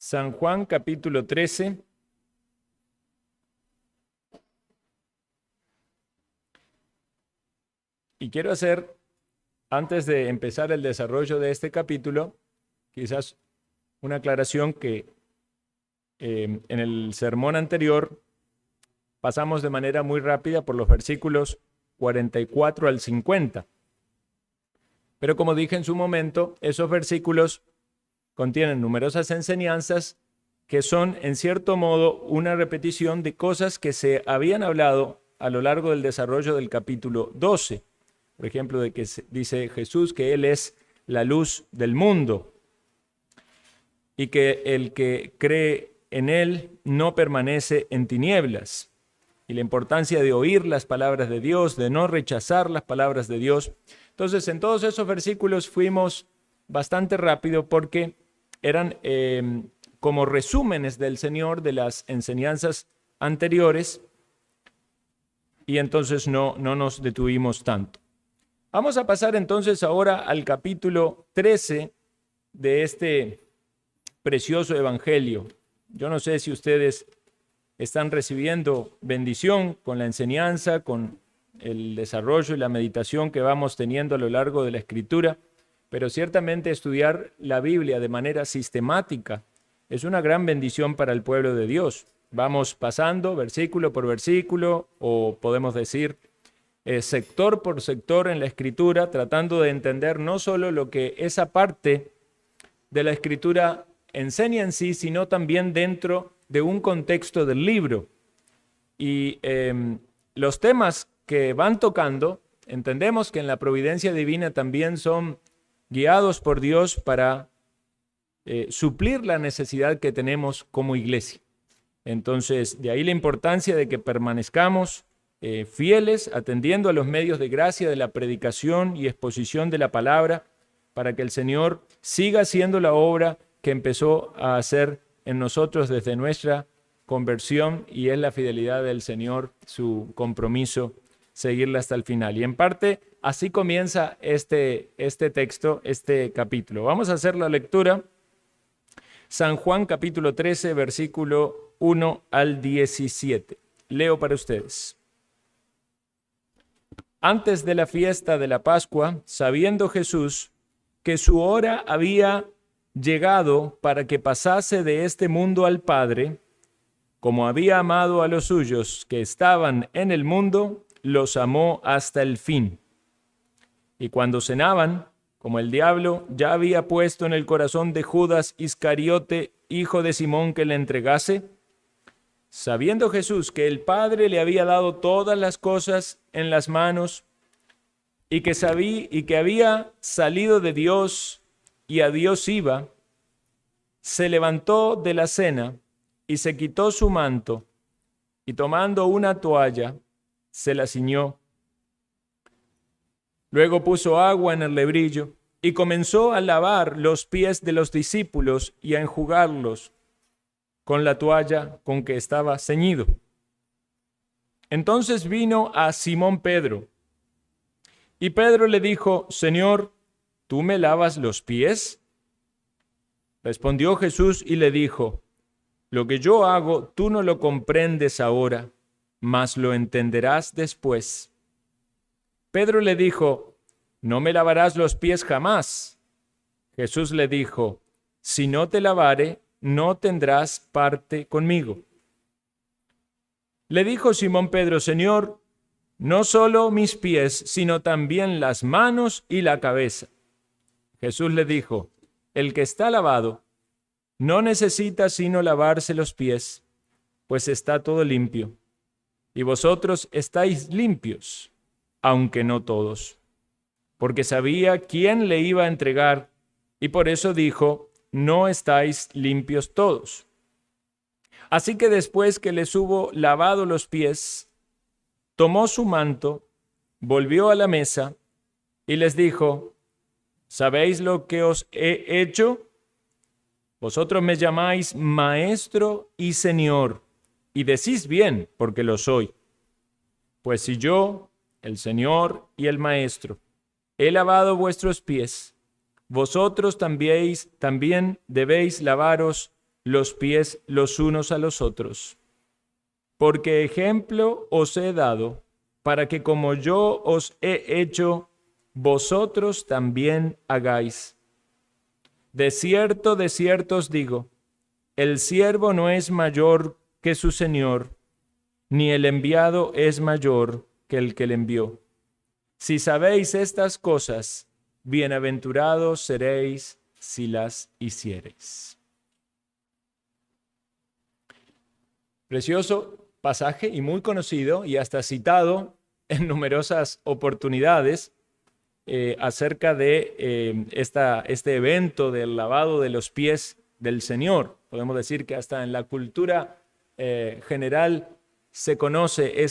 San Juan capítulo 13. Y quiero hacer, antes de empezar el desarrollo de este capítulo, quizás una aclaración que en el sermón anterior pasamos de manera muy rápida por los versículos 44 al 50. Pero como dije en su momento, esos versículos contienen numerosas enseñanzas que son, en cierto modo, una repetición de cosas que se habían hablado a lo largo del desarrollo del capítulo 12. Por ejemplo, de que dice Jesús que Él es la luz del mundo y que el que cree en Él no permanece en tinieblas. Y la importancia de oír las palabras de Dios, de no rechazar las palabras de Dios. Entonces, en todos esos versículos fuimos bastante rápido porque eran como resúmenes del Señor de las enseñanzas anteriores y entonces no nos detuvimos tanto. Vamos a pasar entonces ahora al capítulo 13 de este precioso evangelio. Yo no sé si ustedes están recibiendo bendición con la enseñanza, con el desarrollo y la meditación que vamos teniendo a lo largo de la Escritura, pero ciertamente estudiar la Biblia de manera sistemática es una gran bendición para el pueblo de Dios. Vamos pasando versículo por versículo, o podemos decir sector por sector en la Escritura, tratando de entender no solo lo que esa parte de la Escritura enseña en sí, sino también dentro de un contexto del libro. Y los temas que van tocando, entendemos que en la providencia divina también son guiados por Dios para suplir la necesidad que tenemos como iglesia. Entonces, de ahí la importancia de que permanezcamos fieles, atendiendo a los medios de gracia de la predicación y exposición de la palabra, para que el Señor siga haciendo la obra que empezó a hacer en nosotros desde nuestra conversión, y es la fidelidad del Señor, su compromiso, seguirla hasta el final. Y en parte, así comienza este texto, este capítulo. Vamos a hacer la lectura. San Juan capítulo 13, versículo 1 al 17. Leo para ustedes. Antes de la fiesta de la Pascua, sabiendo Jesús que su hora había llegado para que pasase de este mundo al Padre, como había amado a los suyos que estaban en el mundo, los amó hasta el fin. Y cuando cenaban, como el diablo ya había puesto en el corazón de Judas Iscariote, hijo de Simón, que le entregase, sabiendo Jesús que el Padre le había dado todas las cosas en las manos, y que había salido de Dios y a Dios iba, se levantó de la cena y se quitó su manto, y tomando una toalla, se la ciñó. Luego puso agua en el lebrillo y comenzó a lavar los pies de los discípulos y a enjugarlos con la toalla con que estaba ceñido. Entonces vino a Simón Pedro, y Pedro le dijo: Señor, ¿tú me lavas los pies? Respondió Jesús y le dijo: lo que yo hago tú no lo comprendes ahora, mas lo entenderás después. Pedro le dijo: no me lavarás los pies jamás. Jesús le dijo: si no te lavare, no tendrás parte conmigo. Le dijo Simón Pedro: Señor, no solo mis pies, sino también las manos y la cabeza. Jesús le dijo: el que está lavado no necesita sino lavarse los pies, pues está todo limpio. Y vosotros estáis limpios, aunque no todos. Porque sabía quién le iba a entregar, y por eso dijo: no estáis limpios todos. Así que después que les hubo lavado los pies, tomó su manto, volvió a la mesa y les dijo: ¿sabéis lo que os he hecho? Vosotros me llamáis Maestro y Señor, y decís bien, porque lo soy. Pues si yo, el Señor y el Maestro, he lavado vuestros pies, vosotros también debéis lavaros los pies los unos a los otros. Porque ejemplo os he dado, para que como yo os he hecho, vosotros también hagáis. De cierto os digo, el siervo no es mayor que su señor, ni el enviado es mayor que el que le envió. Si sabéis estas cosas, bienaventurados seréis si las hiciereis. Precioso pasaje y muy conocido y hasta citado en numerosas oportunidades acerca de este evento del lavado de los pies del Señor. Podemos decir que hasta en la cultura general se conoce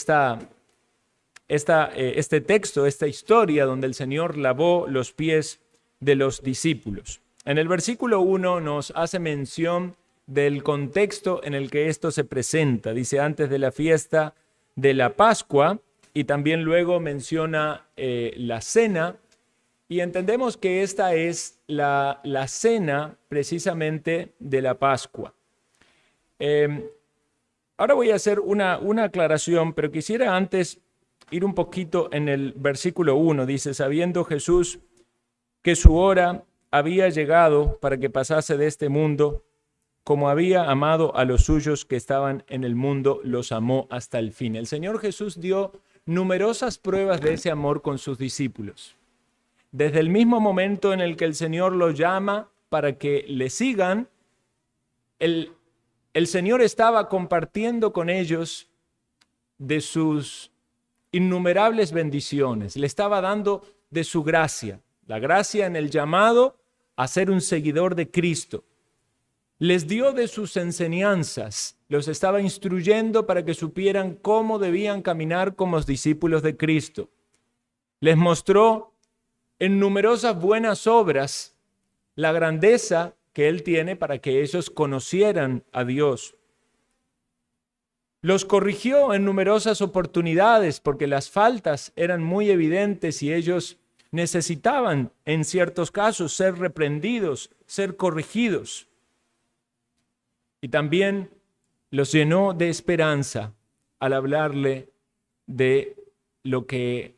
este texto, esta historia donde el Señor lavó los pies de los discípulos. En el versículo 1 nos hace mención del contexto en el que esto se presenta. Dice antes de la fiesta de la Pascua y también luego menciona la cena y entendemos que esta es la cena precisamente de la Pascua. Ahora voy a hacer una aclaración, pero quisiera antes ir un poquito en el versículo 1. Dice, sabiendo Jesús que su hora había llegado para que pasase de este mundo, como había amado a los suyos que estaban en el mundo, los amó hasta el fin. El Señor Jesús dio numerosas pruebas de ese amor con sus discípulos. Desde el mismo momento en el que el Señor los llama para que le sigan, el Señor estaba compartiendo con ellos de sus innumerables bendiciones. Le estaba dando de su gracia, la gracia en el llamado a ser un seguidor de Cristo. Les dio de sus enseñanzas, los estaba instruyendo para que supieran cómo debían caminar como discípulos de Cristo. Les mostró en numerosas buenas obras la grandeza que Él tiene para que ellos conocieran a Dios. Los corrigió en numerosas oportunidades porque las faltas eran muy evidentes y ellos necesitaban en ciertos casos ser reprendidos, ser corregidos. Y también los llenó de esperanza al hablarle de lo que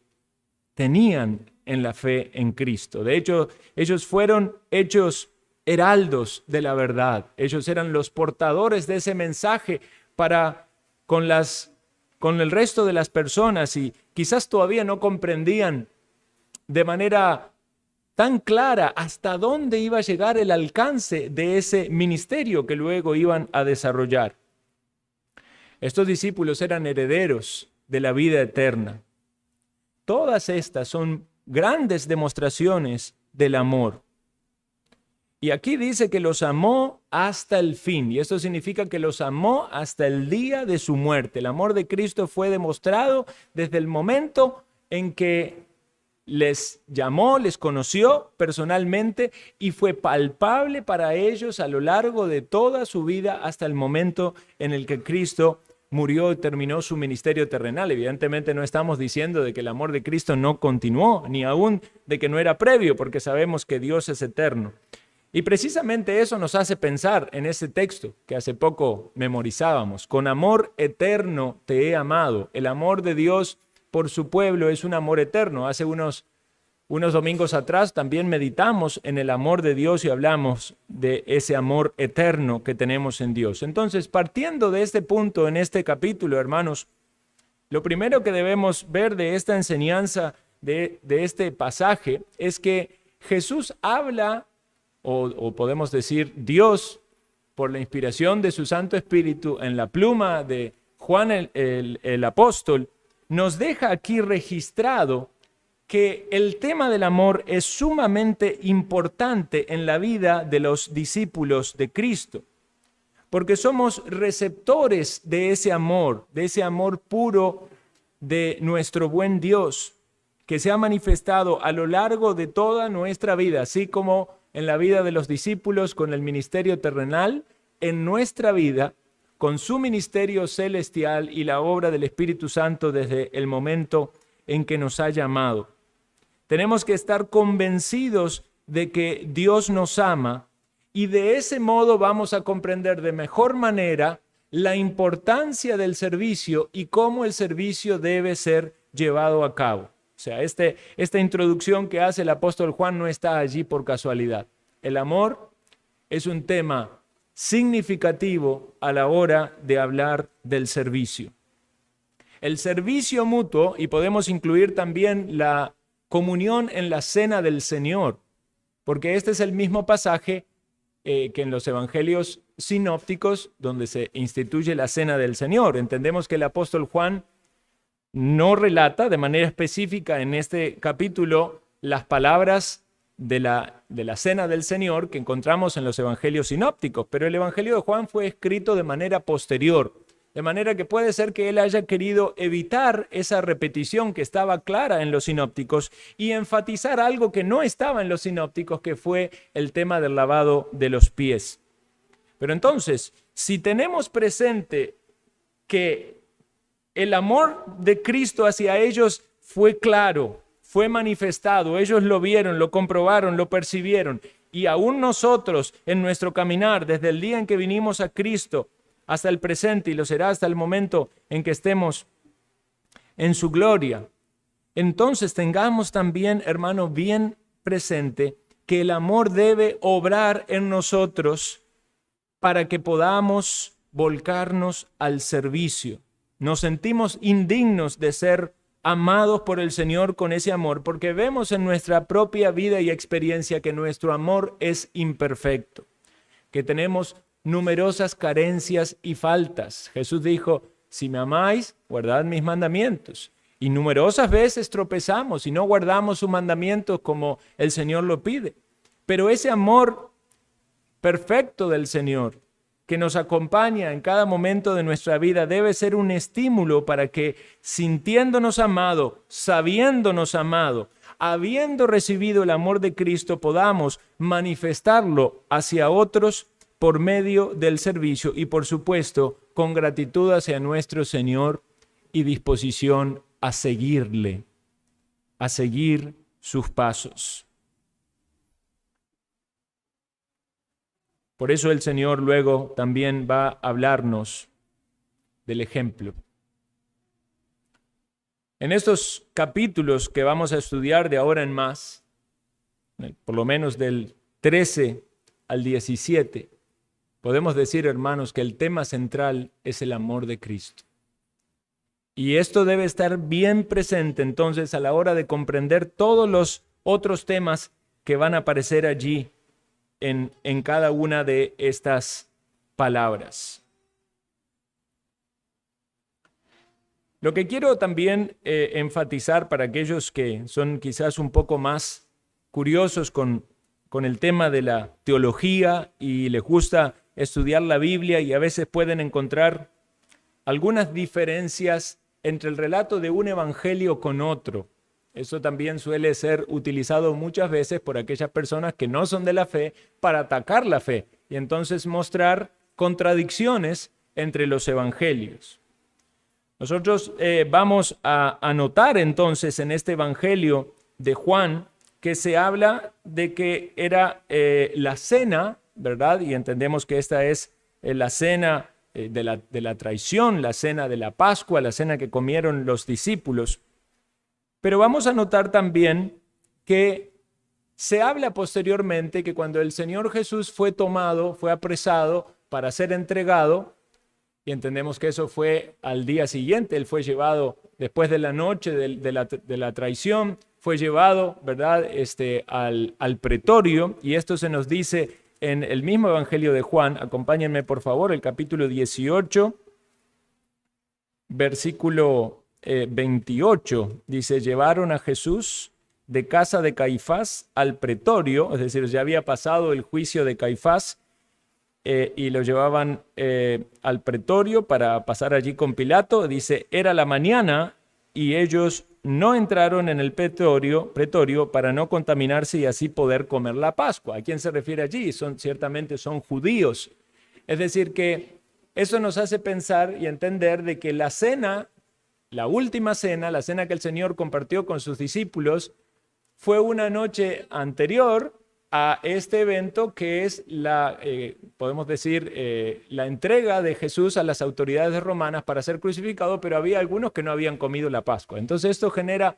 tenían en la fe en Cristo. De hecho, ellos fueron hechos heraldos de la verdad. Ellos eran los portadores de ese mensaje con el resto de las personas y quizás todavía no comprendían de manera tan clara hasta dónde iba a llegar el alcance de ese ministerio que luego iban a desarrollar. Estos discípulos eran herederos de la vida eterna. Todas estas son grandes demostraciones del amor. Y aquí dice que los amó hasta el fin, y esto significa que los amó hasta el día de su muerte. El amor de Cristo fue demostrado desde el momento en que les llamó, les conoció personalmente y fue palpable para ellos a lo largo de toda su vida hasta el momento en el que Cristo murió y terminó su ministerio terrenal. Evidentemente no estamos diciendo de que el amor de Cristo no continuó, ni aún de que no era previo, porque sabemos que Dios es eterno. Y precisamente eso nos hace pensar en ese texto que hace poco memorizábamos. Con amor eterno te he amado. El amor de Dios por su pueblo es un amor eterno. Hace unos domingos atrás también meditamos en el amor de Dios y hablamos de ese amor eterno que tenemos en Dios. Entonces, partiendo de este punto en este capítulo, hermanos, lo primero que debemos ver de esta enseñanza, de este pasaje, es que Jesús habla, o podemos decir Dios, por la inspiración de su Santo Espíritu, en la pluma de Juan el apóstol, nos deja aquí registrado que el tema del amor es sumamente importante en la vida de los discípulos de Cristo, porque somos receptores de ese amor puro de nuestro buen Dios, que se ha manifestado a lo largo de toda nuestra vida, así como en la vida de los discípulos con el ministerio terrenal, en nuestra vida con su ministerio celestial y la obra del Espíritu Santo desde el momento en que nos ha llamado. Tenemos que estar convencidos de que Dios nos ama Y de ese modo vamos a comprender de mejor manera la importancia del servicio y cómo el servicio debe ser llevado a cabo. O sea, esta introducción que hace el apóstol Juan no está allí por casualidad. El amor es un tema significativo a la hora de hablar del servicio. El servicio mutuo, y podemos incluir también la comunión en la cena del Señor, porque este es el mismo pasaje que en los evangelios sinópticos donde se instituye la cena del Señor. Entendemos que el apóstol Juan no relata de manera específica en este capítulo las palabras de la cena del Señor que encontramos en los evangelios sinópticos, pero el evangelio de Juan fue escrito de manera posterior, de manera que puede ser que él haya querido evitar esa repetición que estaba clara en los sinópticos y enfatizar algo que no estaba en los sinópticos, que fue el tema del lavado de los pies. Pero entonces, si tenemos presente que el amor de Cristo hacia ellos fue claro, fue manifestado, ellos lo vieron, lo comprobaron, lo percibieron, y aún nosotros en nuestro caminar, desde el día en que vinimos a Cristo hasta el presente, y lo será hasta el momento en que estemos en su gloria, entonces tengamos también, hermano, bien presente que el amor debe obrar en nosotros para que podamos volcarnos al servicio. Nos sentimos indignos de ser amados por el Señor con ese amor, porque vemos en nuestra propia vida y experiencia que nuestro amor es imperfecto, que tenemos numerosas carencias y faltas. Jesús dijo, si me amáis, guardad mis mandamientos. Y numerosas veces tropezamos y no guardamos sus mandamientos como el Señor lo pide. Pero ese amor perfecto del Señor, que nos acompaña en cada momento de nuestra vida, debe ser un estímulo para que, sintiéndonos amado, sabiéndonos amado, habiendo recibido el amor de Cristo, podamos manifestarlo hacia otros por medio del servicio y, por supuesto, con gratitud hacia nuestro Señor y disposición a seguirle, a seguir sus pasos. Por eso el Señor luego también va a hablarnos del ejemplo. En estos capítulos que vamos a estudiar de ahora en más, por lo menos del 13 al 17, podemos decir, hermanos, que el tema central es el amor de Cristo. Y esto debe estar bien presente entonces a la hora de comprender todos los otros temas que van a aparecer allí en cada una de estas palabras. Lo que quiero también enfatizar para aquellos que son quizás un poco más curiosos con el tema de la teología y les gusta estudiar la Biblia y a veces pueden encontrar algunas diferencias entre el relato de un evangelio con otro. Eso también suele ser utilizado muchas veces por aquellas personas que no son de la fe para atacar la fe y entonces mostrar contradicciones entre los evangelios. Nosotros vamos a notar entonces en este evangelio de Juan que se habla de que era la cena, ¿verdad? Y entendemos que esta es la cena de la traición, la cena de la Pascua, la cena que comieron los discípulos. Pero vamos a notar también que se habla posteriormente que cuando el Señor Jesús fue tomado, fue apresado para ser entregado, y entendemos que eso fue al día siguiente, él fue llevado después de la noche de la traición, fue llevado, ¿verdad?, al pretorio, y esto se nos dice en el mismo Evangelio de Juan. Acompáñenme por favor, el capítulo 18, versículo 28, dice, llevaron a Jesús de casa de Caifás al pretorio, es decir, ya había pasado el juicio de Caifás, y lo llevaban al pretorio para pasar allí con Pilato. Dice, era la mañana y ellos no entraron en el pretorio para no contaminarse y así poder comer la Pascua. ¿A quién se refiere allí? Ciertamente son judíos. Es decir, que eso nos hace pensar y entender de que la cena, la última cena, la cena que el Señor compartió con sus discípulos, fue una noche anterior a este evento que es podemos decir, la entrega de Jesús a las autoridades romanas para ser crucificado, pero había algunos que no habían comido la Pascua. Entonces esto genera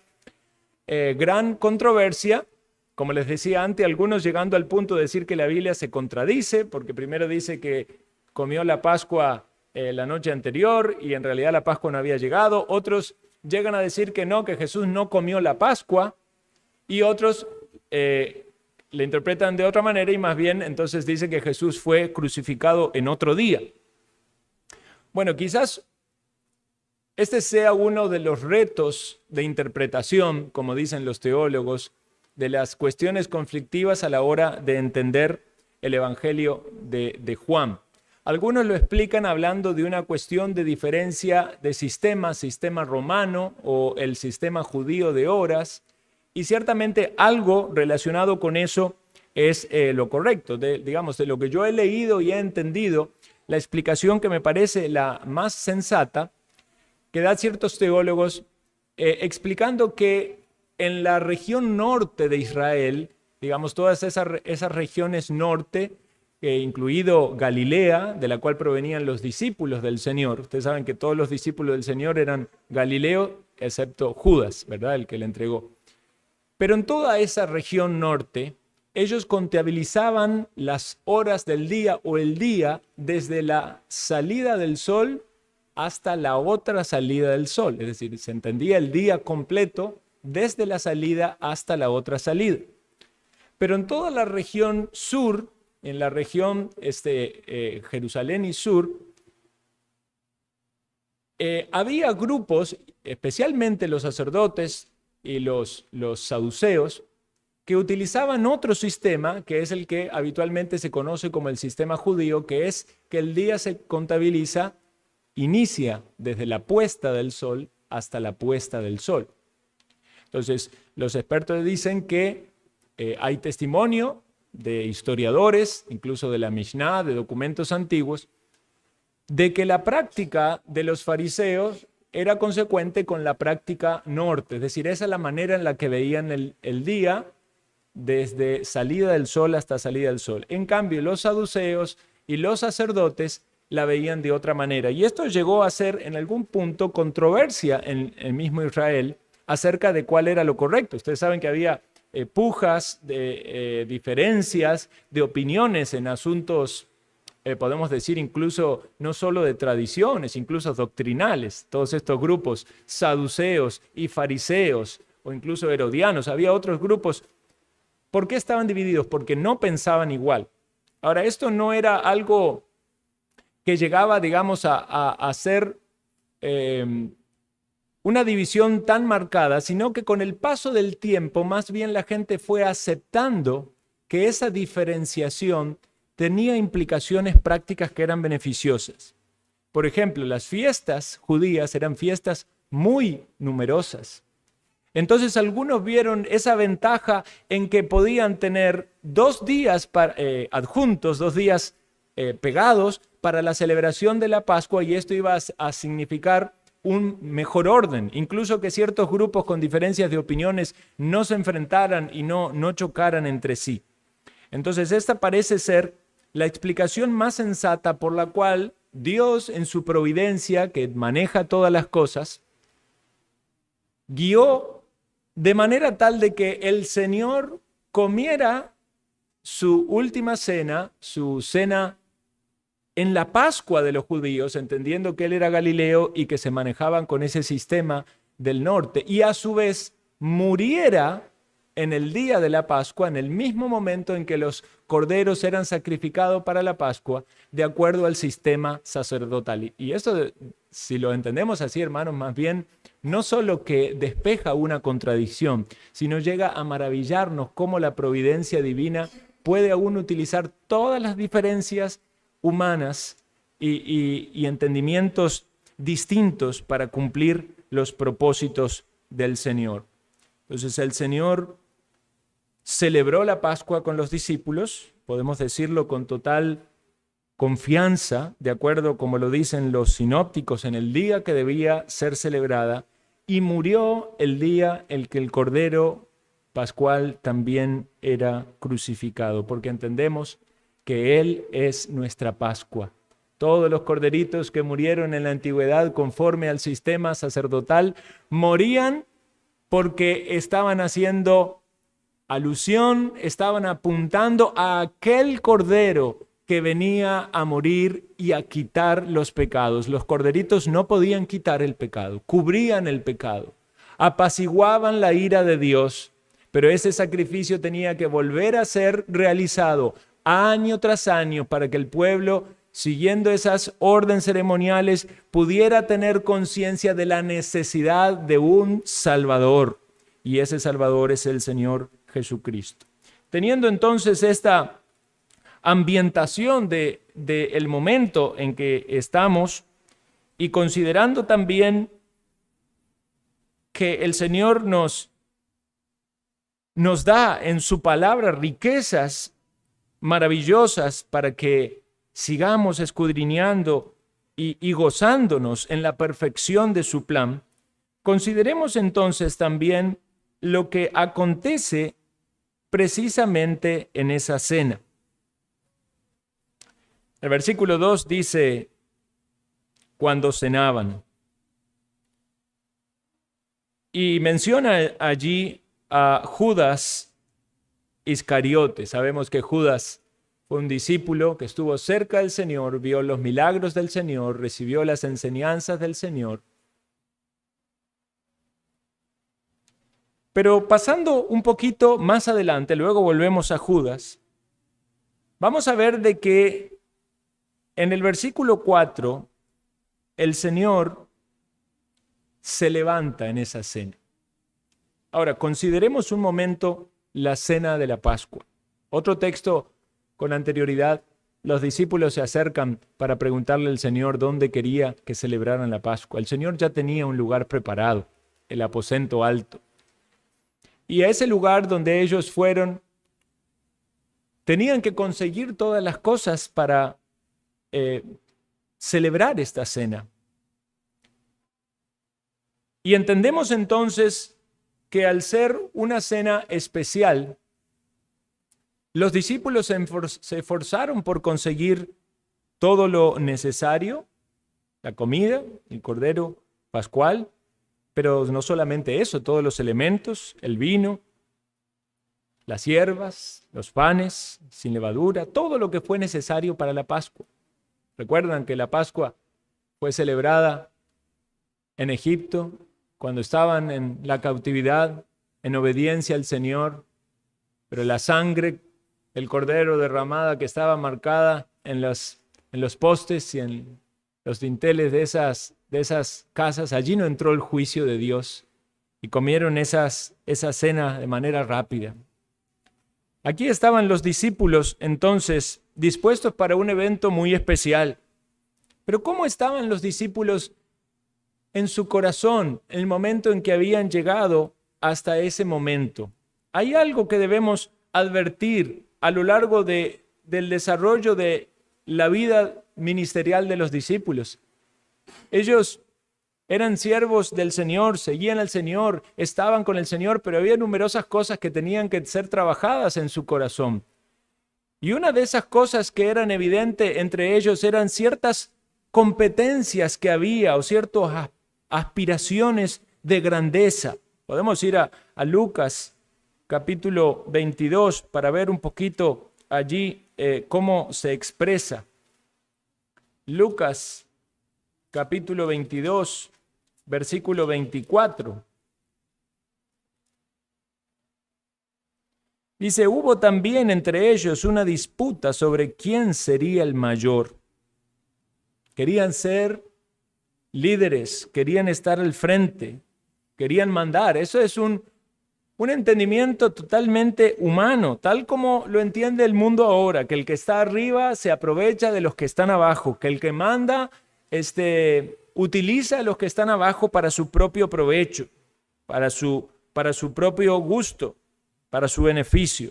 gran controversia, como les decía antes, algunos llegando al punto de decir que la Biblia se contradice, porque primero dice que comió la Pascua la noche anterior y en realidad la Pascua no había llegado. Otros llegan a decir que no, que Jesús no comió la Pascua, y otros le interpretan de otra manera y más bien entonces dicen que Jesús fue crucificado en otro día. Bueno, quizás este sea uno de los retos de interpretación, como dicen los teólogos, de las cuestiones conflictivas a la hora de entender el Evangelio de Juan. Algunos lo explican hablando de una cuestión de diferencia de sistema romano o el sistema judío de horas, y ciertamente algo relacionado con eso es lo correcto. Digamos, de lo que yo he leído y he entendido, la explicación que me parece la más sensata, que da ciertos teólogos, explicando que en la región norte de Israel, digamos, todas esas regiones norte, incluido Galilea, de la cual provenían los discípulos del Señor. Ustedes saben que todos los discípulos del Señor eran galileos, excepto Judas, ¿verdad?, el que le entregó. Pero en toda esa región norte, ellos contabilizaban las horas del día o el día desde la salida del sol hasta la otra salida del sol. Es decir, se entendía el día completo desde la salida hasta la otra salida. Pero en toda la región sur, en la región Jerusalén y sur, había grupos, especialmente los sacerdotes y los saduceos, que utilizaban otro sistema, que es el que habitualmente se conoce como el sistema judío, que es que el día se contabiliza, inicia desde la puesta del sol hasta la puesta del sol. Entonces, los expertos dicen que hay testimonio de historiadores, incluso de la Mishnah, de documentos antiguos, de que la práctica de los fariseos era consecuente con la práctica norte, es decir, esa es la manera en la que veían el día desde salida del sol hasta salida del sol. En cambio, los saduceos y los sacerdotes la veían de otra manera. Y esto llegó a ser en algún punto controversia en el mismo Israel acerca de cuál era lo correcto. Ustedes saben que había pujas, diferencias de opiniones en asuntos, podemos decir incluso no solo de tradiciones, incluso doctrinales. Todos estos grupos, saduceos y fariseos, o incluso herodianos, había otros grupos. ¿Por qué estaban divididos? Porque no pensaban igual. Ahora, esto no era algo que llegaba, digamos, a ser una división tan marcada, sino que con el paso del tiempo, más bien la gente fue aceptando que esa diferenciación tenía implicaciones prácticas que eran beneficiosas. Por ejemplo, las fiestas judías eran fiestas muy numerosas. Entonces algunos vieron esa ventaja en que podían tener 2 días adjuntos, 2 días pegados para la celebración de la Pascua, y esto iba a significar un mejor orden, incluso que ciertos grupos con diferencias de opiniones no se enfrentaran y no chocaran entre sí. Entonces esta parece ser la explicación más sensata por la cual Dios, en su providencia, que maneja todas las cosas, guió de manera tal de que el Señor comiera su última cena, su cena en la Pascua de los judíos, entendiendo que él era Galileo y que se manejaban con ese sistema del norte, y a su vez muriera en el día de la Pascua, en el mismo momento en que los corderos eran sacrificados para la Pascua, de acuerdo al sistema sacerdotal. Y esto, si lo entendemos así, hermanos, más bien no solo que despeja una contradicción, sino llega a maravillarnos cómo la providencia divina puede aún utilizar todas las diferencias humanas y entendimientos distintos para cumplir los propósitos del Señor. Entonces el Señor celebró la Pascua con los discípulos, podemos decirlo con total confianza, de acuerdo como lo dicen los sinópticos, en el día que debía ser celebrada, y murió el día en que el Cordero pascual también era crucificado, porque entendemos que Él es nuestra Pascua. Todos los corderitos que murieron en la antigüedad conforme al sistema sacerdotal morían porque estaban haciendo alusión, estaban apuntando a aquel cordero que venía a morir y a quitar los pecados. Los corderitos no podían quitar el pecado, cubrían el pecado, apaciguaban la ira de Dios, pero ese sacrificio tenía que volver a ser realizado año tras año para que el pueblo, siguiendo esas órdenes ceremoniales, pudiera tener conciencia de la necesidad de un Salvador. Y ese Salvador es el Señor Jesucristo. Teniendo entonces esta ambientación del momento en que estamos y considerando también que el Señor nos da en su palabra riquezas maravillosas para que sigamos escudriñando y gozándonos en la perfección de su plan, consideremos entonces también lo que acontece precisamente en esa cena. El versículo 2 dice, cuando cenaban. Y menciona allí a Judas Iscariote. Sabemos que Judas fue un discípulo que estuvo cerca del Señor, vio los milagros del Señor, recibió las enseñanzas del Señor. Pero pasando un poquito más adelante, luego volvemos a Judas, vamos a ver de que en el versículo 4, el Señor se levanta en esa cena. Ahora, consideremos un momento la cena de la Pascua. Otro texto con anterioridad, los discípulos se acercan para preguntarle al Señor dónde quería que celebraran la Pascua. El Señor ya tenía un lugar preparado, el aposento alto. Y a ese lugar donde ellos fueron, tenían que conseguir todas las cosas para celebrar esta cena. Y entendemos entonces que al ser una cena especial, los discípulos se esforzaron por conseguir todo lo necesario, la comida, el cordero pascual, pero no solamente eso, todos los elementos, el vino, las hierbas, los panes sin levadura, todo lo que fue necesario para la Pascua. Recuerdan que la Pascua fue celebrada en Egipto cuando estaban en la cautividad, en obediencia al Señor, pero la sangre del cordero derramada que estaba marcada en los postes y en los dinteles de esas casas, allí no entró el juicio de Dios y comieron esa cena de manera rápida. Aquí estaban los discípulos entonces dispuestos para un evento muy especial. Pero ¿cómo estaban los discípulos en su corazón en el momento en que habían llegado hasta ese momento? Hay algo que debemos advertir a lo largo del desarrollo de la vida ministerial de los discípulos. Ellos eran siervos del Señor, seguían al Señor, estaban con el Señor, pero había numerosas cosas que tenían que ser trabajadas en su corazón. Y una de esas cosas que eran evidentes entre ellos eran ciertas competencias que había o ciertas aspiraciones de grandeza. Podemos ir a Lucas capítulo 22 para ver un poquito allí cómo se expresa. Lucas capítulo 22, versículo 24. Dice, hubo también entre ellos una disputa sobre quién sería el mayor. Querían ser líderes, querían estar al frente, querían mandar. Eso es un entendimiento totalmente humano, tal como lo entiende el mundo ahora, que el que está arriba se aprovecha de los que están abajo, que el que manda utiliza a los que están abajo para su propio provecho, para su propio gusto, para su beneficio.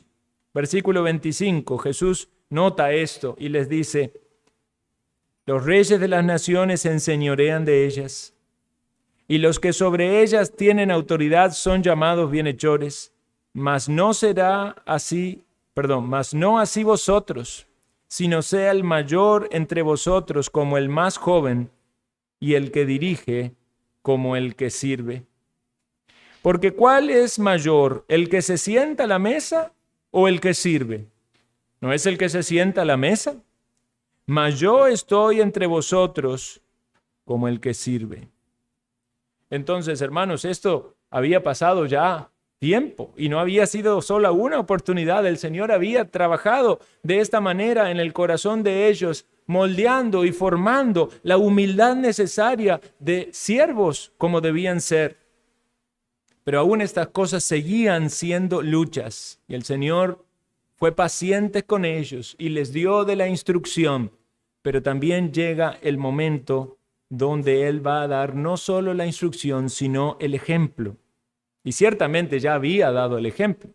Versículo 25, Jesús nota esto y les dice, los reyes de las naciones se enseñorean de ellas, y los que sobre ellas tienen autoridad son llamados bienhechores. mas no así vosotros, sino sea el mayor entre vosotros como el más joven, y el que dirige como el que sirve. Porque ¿cuál es mayor, el que se sienta a la mesa o el que sirve? ¿No es el que se sienta a la mesa? Mas yo estoy entre vosotros como el que sirve. Entonces, hermanos, esto había pasado ya tiempo y no había sido solo una oportunidad. El Señor había trabajado de esta manera en el corazón de ellos, moldeando y formando la humildad necesaria de siervos como debían ser. Pero aún estas cosas seguían siendo luchas y el Señor fue paciente con ellos y les dio de la instrucción, pero también llega el momento donde Él va a dar no solo la instrucción, sino el ejemplo. Y ciertamente ya había dado el ejemplo,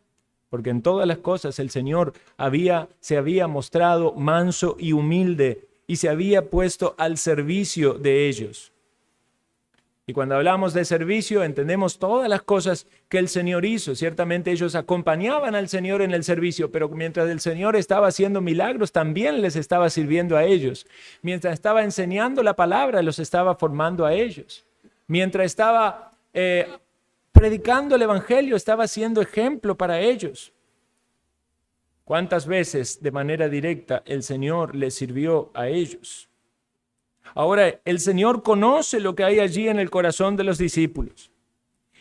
porque en todas las cosas el Señor se había mostrado manso y humilde y se había puesto al servicio de ellos. Y cuando hablamos de servicio, entendemos todas las cosas que el Señor hizo. Ciertamente ellos acompañaban al Señor en el servicio, pero mientras el Señor estaba haciendo milagros, también les estaba sirviendo a ellos. Mientras estaba enseñando la palabra, los estaba formando a ellos. Mientras estaba predicando el Evangelio, estaba siendo ejemplo para ellos. ¿Cuántas veces de manera directa el Señor les sirvió a ellos? Ahora, el Señor conoce lo que hay allí en el corazón de los discípulos.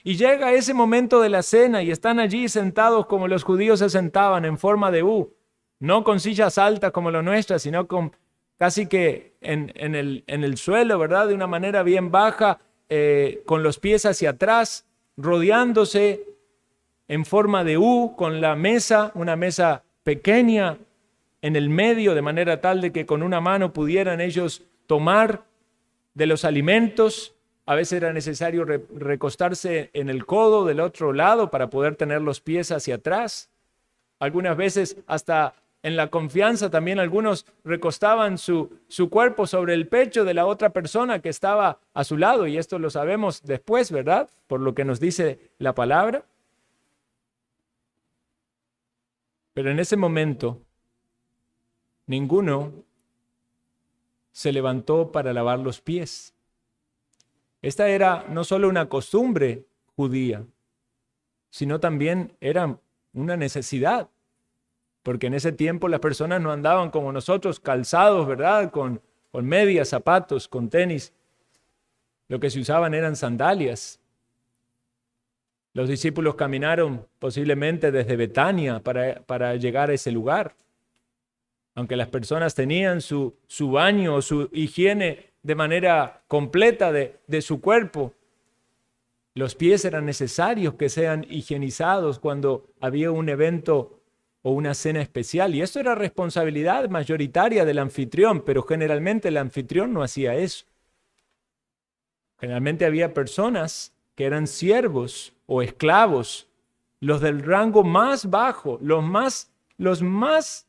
Y llega ese momento de la cena y están allí sentados como los judíos se sentaban en forma de U, no con sillas altas como las nuestras, sino con casi que en el suelo, ¿verdad? De una manera bien baja, con los pies hacia atrás, rodeándose en forma de U, con la mesa, una mesa pequeña en el medio, de manera tal de que con una mano pudieran ellos tomar de los alimentos. A veces era necesario recostarse en el codo del otro lado para poder tener los pies hacia atrás. Algunas veces hasta en la confianza también algunos recostaban su cuerpo sobre el pecho de la otra persona que estaba a su lado, y esto lo sabemos después, ¿verdad? Por lo que nos dice la palabra. Pero en ese momento, ninguno se levantó para lavar los pies. Esta era no solo una costumbre judía, sino también era una necesidad, porque en ese tiempo las personas no andaban como nosotros, calzados, ¿verdad? Con medias, zapatos, con tenis. Lo que se usaban eran sandalias. Los discípulos caminaron posiblemente desde Betania para llegar a ese lugar. Aunque las personas tenían su baño o su higiene de manera completa de su cuerpo, los pies eran necesarios que sean higienizados cuando había un evento o una cena especial. Y esto era responsabilidad mayoritaria del anfitrión, pero generalmente el anfitrión no hacía eso. Generalmente había personas que eran siervos o esclavos, los del rango más bajo, los más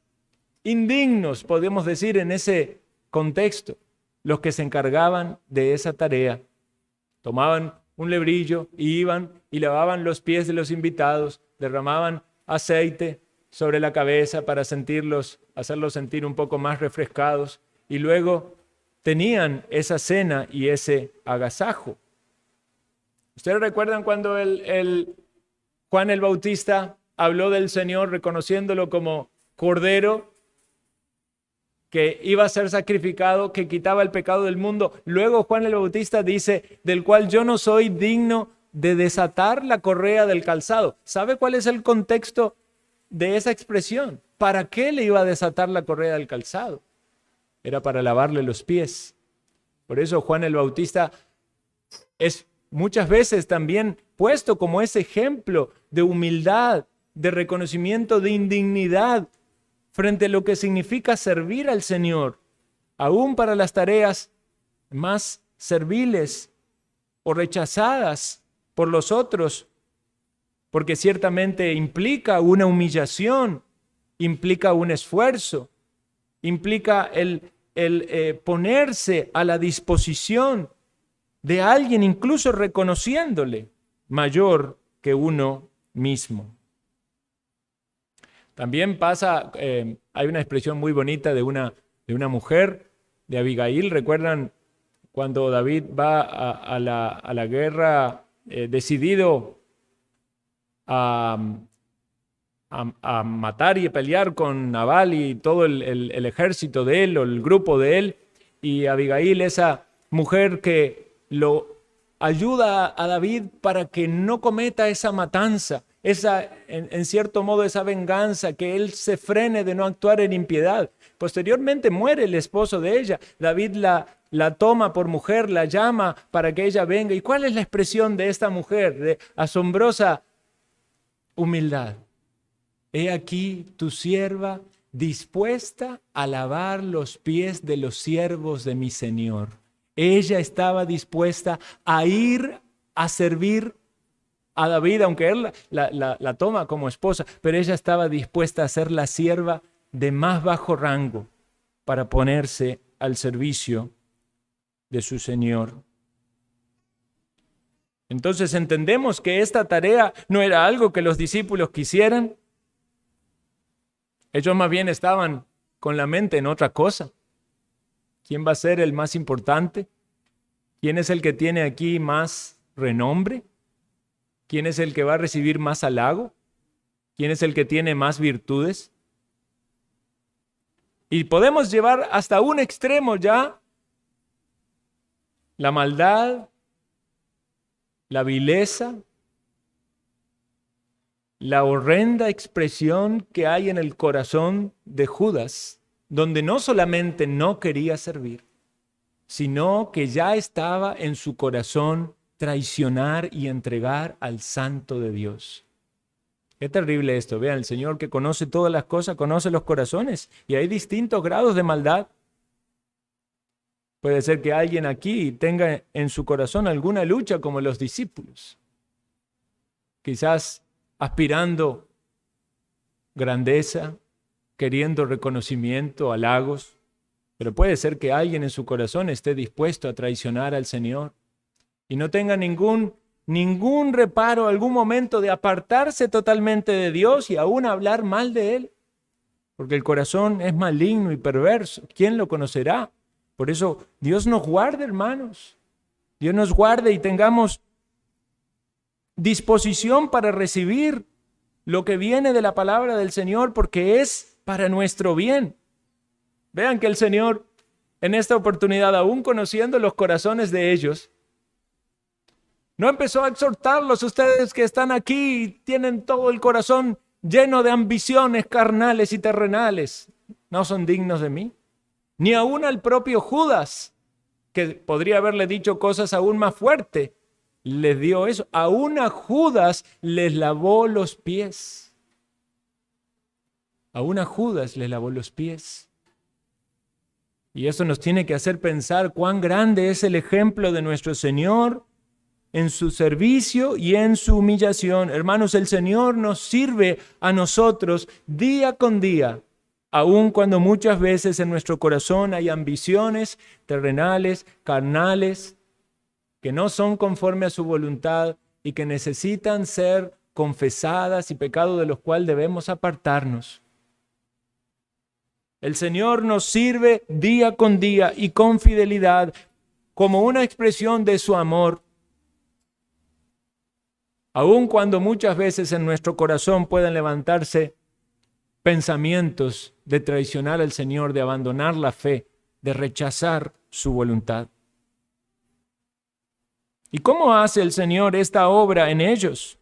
indignos, podemos decir en ese contexto, los que se encargaban de esa tarea. Tomaban un lebrillo y iban y lavaban los pies de los invitados, derramaban aceite sobre la cabeza para hacerlos sentir un poco más refrescados, y luego tenían esa cena y ese agasajo. ¿Ustedes recuerdan cuando Juan el Bautista habló del Señor reconociéndolo como Cordero que iba a ser sacrificado, que quitaba el pecado del mundo? Luego Juan el Bautista dice, del cual yo no soy digno de desatar la correa del calzado. ¿Sabe cuál es el contexto de esa expresión? ¿Para qué le iba a desatar la correa del calzado? Era para lavarle los pies. Por eso Juan el Bautista es muchas veces también puesto como ese ejemplo de humildad, de reconocimiento de indignidad frente a lo que significa servir al Señor, aún para las tareas más serviles o rechazadas por los otros, porque ciertamente implica una humillación, implica un esfuerzo, implica el ponerse a la disposición de alguien, incluso reconociéndole mayor que uno mismo. También pasa, hay una expresión muy bonita de una mujer, de Abigail. ¿Recuerdan cuando David va a la guerra decidido a matar y a pelear con Nabal y todo el ejército de él o el grupo de él? Y Abigail, esa mujer que lo ayuda a David para que no cometa esa matanza, en cierto modo esa venganza, que él se frene de no actuar en impiedad. Posteriormente muere el esposo de ella. David la toma por mujer, la llama para que ella venga. ¿Y cuál es la expresión de esta mujer? De asombrosa humildad. He aquí tu sierva dispuesta a lavar los pies de los siervos de mi Señor. Ella estaba dispuesta a ir a servir a David, aunque él la toma como esposa, pero ella estaba dispuesta a ser la sierva de más bajo rango para ponerse al servicio de su Señor. Entonces entendemos que esta tarea no era algo que los discípulos quisieran. Ellos más bien estaban con la mente en otra cosa. ¿Quién va a ser el más importante? ¿Quién es el que tiene aquí más renombre? ¿Quién es el que va a recibir más halago? ¿Quién es el que tiene más virtudes? Y podemos llevar hasta un extremo ya la maldad, la vileza, la horrenda expresión que hay en el corazón de Judas, donde no solamente no quería servir, sino que ya estaba en su corazón traicionar y entregar al Santo de Dios. Qué terrible esto. Vean, el Señor, que conoce todas las cosas, conoce los corazones, y hay distintos grados de maldad. Puede ser que alguien aquí tenga en su corazón alguna lucha como los discípulos, quizás aspirando grandeza, queriendo reconocimiento, halagos, pero puede ser que alguien en su corazón esté dispuesto a traicionar al Señor y no tenga ningún reparo, algún momento de apartarse totalmente de Dios y aún hablar mal de Él, porque el corazón es maligno y perverso. ¿Quién lo conocerá? Por eso Dios nos guarde, hermanos. Dios nos guarde y tengamos disposición para recibir lo que viene de la palabra del Señor, porque es para nuestro bien. Vean que el Señor, en esta oportunidad, aún conociendo los corazones de ellos, no empezó a exhortarlos: ustedes que están aquí y tienen todo el corazón lleno de ambiciones carnales y terrenales, ¿no son dignos de mí? Ni aún al propio Judas, que podría haberle dicho cosas aún más fuertes, les dio eso. Aún a Judas les lavó los pies. Aún a Judas les lavó los pies. Y eso nos tiene que hacer pensar cuán grande es el ejemplo de nuestro Señor en su servicio y en su humillación. Hermanos, el Señor nos sirve a nosotros día con día, aun cuando muchas veces en nuestro corazón hay ambiciones terrenales, carnales, que no son conforme a su voluntad y que necesitan ser confesadas y pecados de los cuales debemos apartarnos. El Señor nos sirve día con día y con fidelidad como una expresión de su amor, aun cuando muchas veces en nuestro corazón puedan levantarse pensamientos de traicionar al Señor, de abandonar la fe, de rechazar su voluntad. ¿Y cómo hace el Señor esta obra en ellos?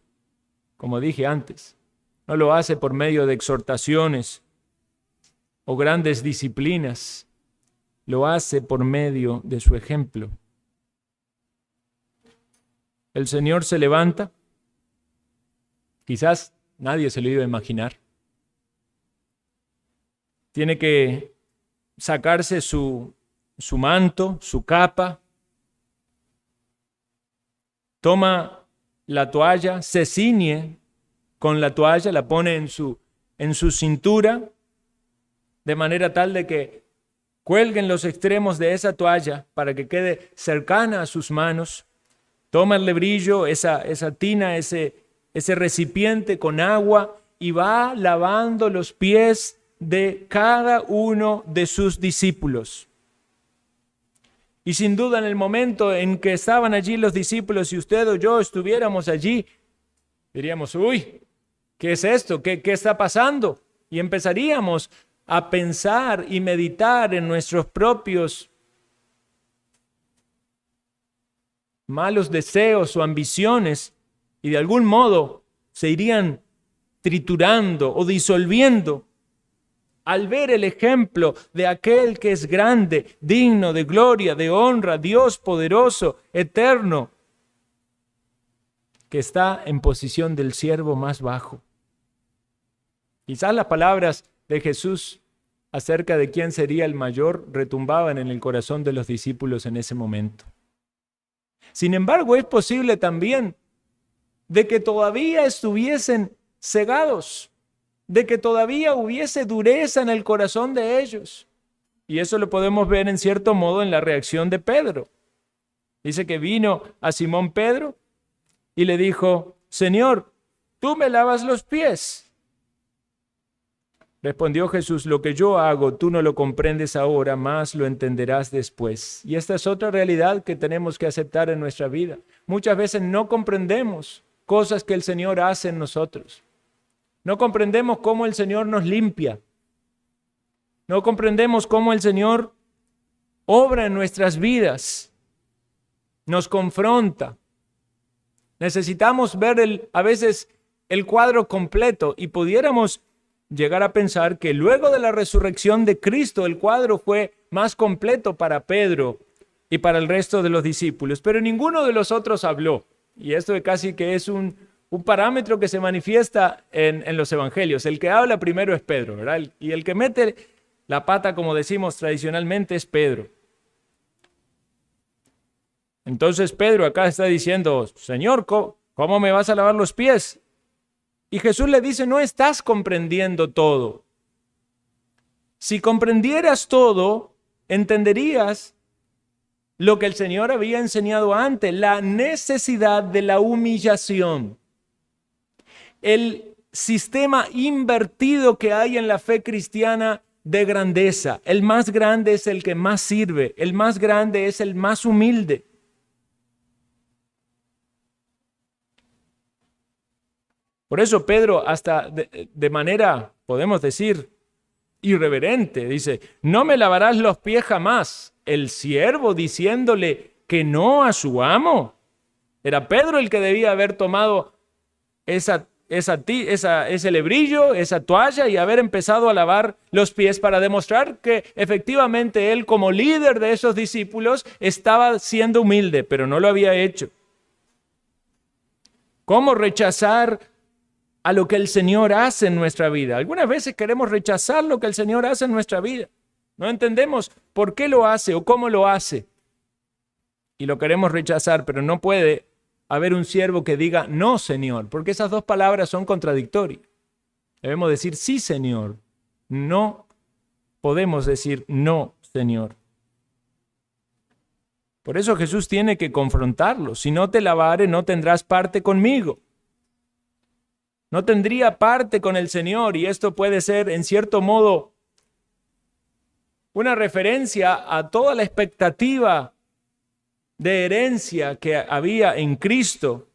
Como dije antes, no lo hace por medio de exhortaciones o grandes disciplinas, lo hace por medio de su ejemplo. El Señor se levanta, quizás nadie se lo iba a imaginar. Tiene que sacarse su manto, su capa, toma la toalla, se ciñe con la toalla, la pone en su cintura, de manera tal de que cuelguen los extremos de esa toalla para que quede cercana a sus manos. Toma el lebrillo, esa tina, ese recipiente con agua, y va lavando los pies de cada uno de sus discípulos. Y sin duda en el momento en que estaban allí los discípulos, si usted o yo estuviéramos allí, diríamos, uy, ¿qué es esto? ¿Qué está pasando? Y empezaríamos a pensar y meditar en nuestros propios malos deseos o ambiciones, y de algún modo se irían triturando o disolviendo al ver el ejemplo de aquel que es grande, digno de gloria, de honra, Dios poderoso, eterno, que está en posición del siervo más bajo. Quizás las palabras de Jesús acerca de quién sería el mayor retumbaban en el corazón de los discípulos en ese momento. Sin embargo, es posible también de que todavía estuviesen cegados, de que todavía hubiese dureza en el corazón de ellos. Y eso lo podemos ver en cierto modo en la reacción de Pedro. Dice que vino a Simón Pedro y le dijo, Señor, ¿tú me lavas los pies? Respondió Jesús, lo que yo hago, tú no lo comprendes ahora, mas lo entenderás después. Y esta es otra realidad que tenemos que aceptar en nuestra vida. Muchas veces no comprendemos cosas que el Señor hace en nosotros. No comprendemos cómo el Señor nos limpia. No comprendemos cómo el Señor obra en nuestras vidas. Nos confronta. Necesitamos ver a veces el cuadro completo y pudiéramos llegar a pensar que luego de la resurrección de Cristo el cuadro fue más completo para Pedro y para el resto de los discípulos, pero ninguno de los otros habló. Y esto casi que es un parámetro que se manifiesta en los evangelios. El que habla primero es Pedro, ¿verdad? Y el que mete la pata, como decimos tradicionalmente, es Pedro. Entonces Pedro acá está diciendo, Señor, ¿cómo me vas a lavar los pies? Y Jesús le dice, no estás comprendiendo todo. Si comprendieras todo, entenderías lo que el Señor había enseñado antes, la necesidad de la humillación. El sistema invertido que hay en la fe cristiana de grandeza. El más grande es el que más sirve, el más grande es el más humilde. Por eso Pedro, hasta de manera, podemos decir, irreverente, dice, no me lavarás los pies jamás. El siervo diciéndole que no a su amo. Era Pedro el que debía haber tomado ese lebrillo, esa toalla y haber empezado a lavar los pies para demostrar que efectivamente él, como líder de esos discípulos, estaba siendo humilde, pero no lo había hecho. ¿Cómo rechazar a lo que el Señor hace en nuestra vida? Algunas veces queremos rechazar lo que el Señor hace en nuestra vida. No entendemos por qué lo hace o cómo lo hace. Y lo queremos rechazar, pero no puede haber un siervo que diga, no, Señor, porque esas dos palabras son contradictorias. Debemos decir, sí, Señor. No podemos decir, no, Señor. Por eso Jesús tiene que confrontarlo. Si no te lavare, no tendrás parte conmigo. No tendría parte con el Señor, y esto puede ser, en cierto modo, una referencia a toda la expectativa de herencia que había en Cristo.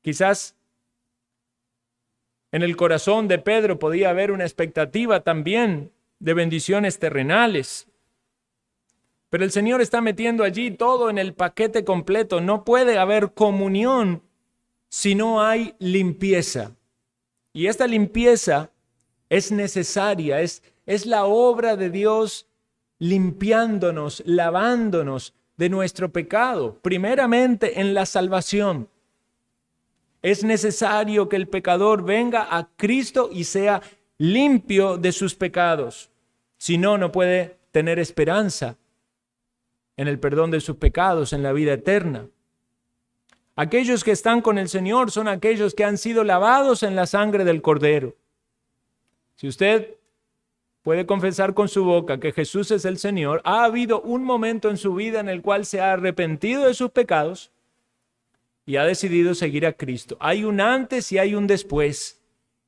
Quizás en el corazón de Pedro podía haber una expectativa también de bendiciones terrenales. Pero el Señor está metiendo allí todo en el paquete completo. No puede haber comunión si no hay limpieza. Y esta limpieza es necesaria, es la obra de Dios limpiándonos, lavándonos de nuestro pecado, primeramente en la salvación. Es necesario que el pecador venga a Cristo y sea limpio de sus pecados. Si no, no puede tener esperanza en el perdón de sus pecados, en la vida eterna. Aquellos que están con el Señor son aquellos que han sido lavados en la sangre del Cordero. Si usted puede confesar con su boca que Jesús es el Señor, ha habido un momento en su vida en el cual se ha arrepentido de sus pecados y ha decidido seguir a Cristo. Hay un antes y hay un después.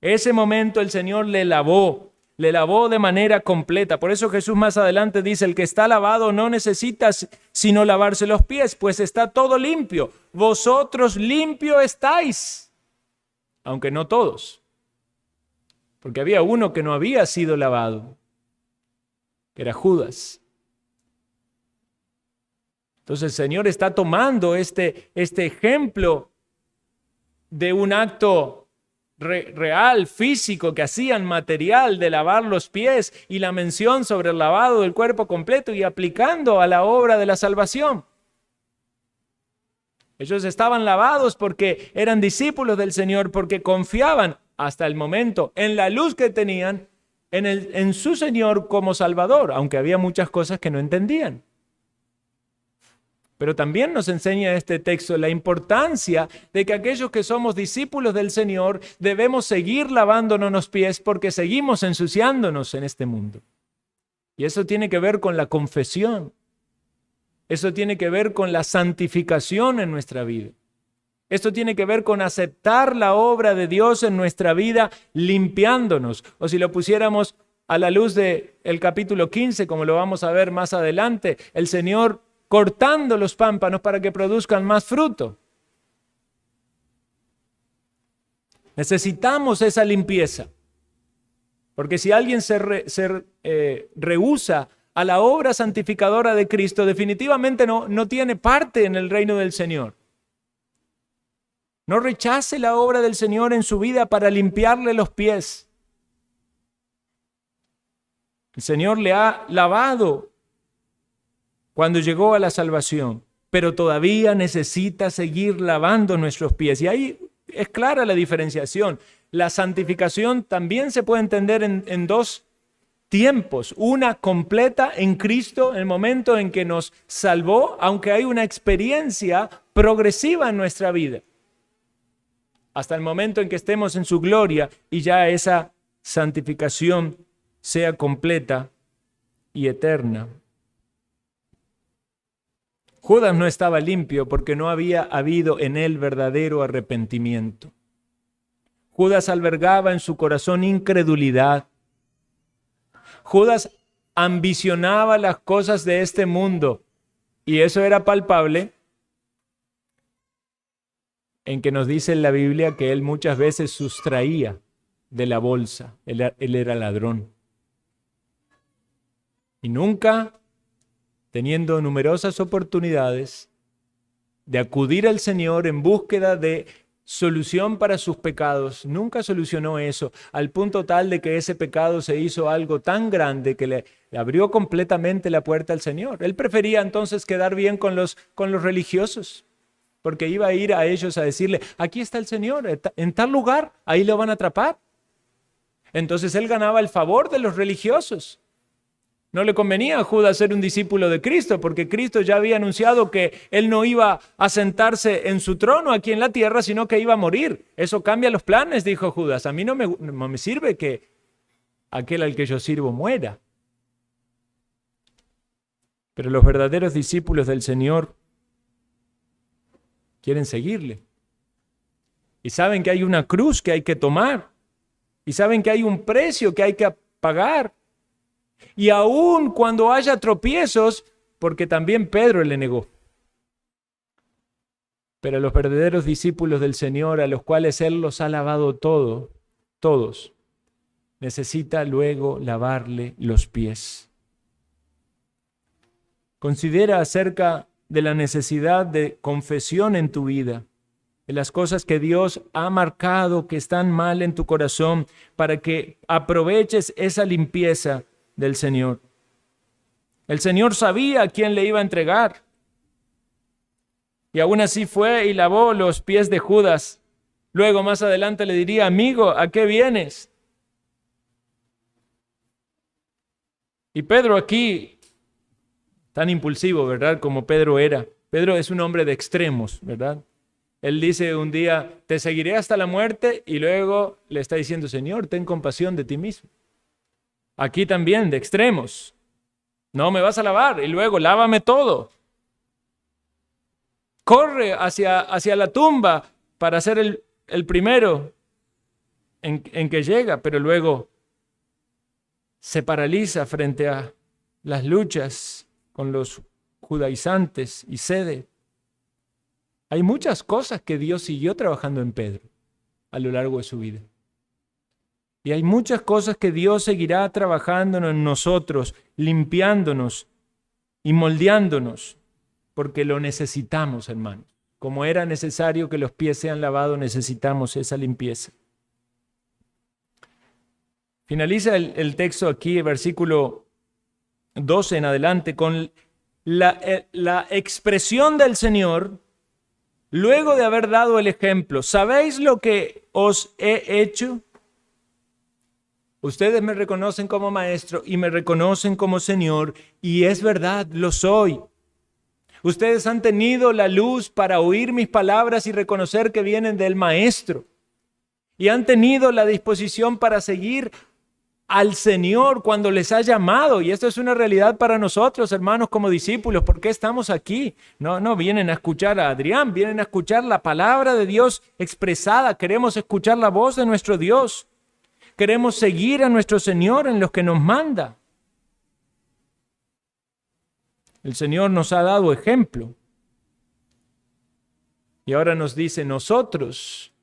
Ese momento el Señor le lavó de manera completa. Por eso Jesús más adelante dice, el que está lavado no necesita sino lavarse los pies, pues está todo limpio. Vosotros limpio estáis, aunque no todos. Porque había uno que no había sido lavado, que era Judas. Entonces el Señor está tomando este ejemplo de un acto real, físico, que hacían material de lavar los pies y la mención sobre el lavado del cuerpo completo y aplicando a la obra de la salvación. Ellos estaban lavados porque eran discípulos del Señor, porque confiaban hasta el momento en la luz que tenían en su Señor como Salvador, aunque había muchas cosas que no entendían. Pero también nos enseña este texto la importancia de que aquellos que somos discípulos del Señor debemos seguir lavándonos los pies porque seguimos ensuciándonos en este mundo. Y eso tiene que ver con la confesión. Eso tiene que ver con la santificación en nuestra vida. Esto tiene que ver con aceptar la obra de Dios en nuestra vida limpiándonos. O si lo pusiéramos a la luz del capítulo 15, como lo vamos a ver más adelante, el Señor cortando los pámpanos para que produzcan más fruto. Necesitamos esa limpieza, porque si alguien se rehúsa a la obra santificadora de Cristo, definitivamente no tiene parte en el reino del Señor. No rechace la obra del Señor en su vida para limpiarle los pies. El Señor le ha lavado cuando llegó a la salvación, pero todavía necesita seguir lavando nuestros pies. Y ahí es clara la diferenciación. La santificación también se puede entender en dos tiempos. Una completa en Cristo, en el momento en que nos salvó, aunque hay una experiencia progresiva en nuestra vida, hasta el momento en que estemos en su gloria y ya esa santificación sea completa y eterna. Judas no estaba limpio porque no había habido en él verdadero arrepentimiento. Judas albergaba en su corazón incredulidad. Judas ambicionaba las cosas de este mundo y eso era palpable en que nos dice en la Biblia que él muchas veces sustraía de la bolsa. Él era ladrón. Y nunca, teniendo numerosas oportunidades de acudir al Señor en búsqueda de solución para sus pecados, nunca solucionó eso, al punto tal de que ese pecado se hizo algo tan grande que le abrió completamente la puerta al Señor. Él prefería entonces quedar bien con los religiosos, porque iba a ir a ellos a decirle, aquí está el Señor, en tal lugar, ahí lo van a atrapar. Entonces él ganaba el favor de los religiosos. No le convenía a Judas ser un discípulo de Cristo, porque Cristo ya había anunciado que él no iba a sentarse en su trono aquí en la tierra, sino que iba a morir. Eso cambia los planes, dijo Judas. A mí no me sirve que aquel al que yo sirvo muera. Pero los verdaderos discípulos del Señor quieren seguirle. Y saben que hay una cruz que hay que tomar. Y saben que hay un precio que hay que pagar. Y aun cuando haya tropiezos, porque también Pedro le negó. Pero los verdaderos discípulos del Señor, a los cuales Él los ha lavado todos, necesita luego lavarle los pies. Considera acerca de la necesidad de confesión en tu vida, de las cosas que Dios ha marcado que están mal en tu corazón, para que aproveches esa limpieza del Señor. El Señor sabía a quién le iba a entregar. Y aún así fue y lavó los pies de Judas. Luego más adelante le diría, amigo, ¿a qué vienes? Y Pedro aquí, tan impulsivo, ¿verdad? Como Pedro era. Pedro es un hombre de extremos, ¿verdad? Él dice un día, te seguiré hasta la muerte, y luego le está diciendo, Señor, ten compasión de ti mismo. Aquí también, de extremos. No me vas a lavar, y luego lávame todo. Corre hacia la tumba para ser el primero en que llega, pero luego se paraliza frente a las luchas con los judaizantes y cede. Hay muchas cosas que Dios siguió trabajando en Pedro a lo largo de su vida. Y hay muchas cosas que Dios seguirá trabajando en nosotros, limpiándonos y moldeándonos, porque lo necesitamos, hermanos. Como era necesario que los pies sean lavados, necesitamos esa limpieza. Finaliza el texto aquí, versículo 12 en adelante, con la expresión del Señor, luego de haber dado el ejemplo. ¿Sabéis lo que os he hecho? Ustedes me reconocen como maestro y me reconocen como Señor, y es verdad, lo soy. Ustedes han tenido la luz para oír mis palabras y reconocer que vienen del Maestro. Y han tenido la disposición para seguir al Señor cuando les ha llamado. Y esto es una realidad para nosotros, hermanos, como discípulos. ¿Por qué estamos aquí? No vienen a escuchar a Adrián, vienen a escuchar la palabra de Dios expresada. Queremos escuchar la voz de nuestro Dios. Queremos seguir a nuestro Señor en los que nos manda. El Señor nos ha dado ejemplo. Y ahora nos dice nosotros,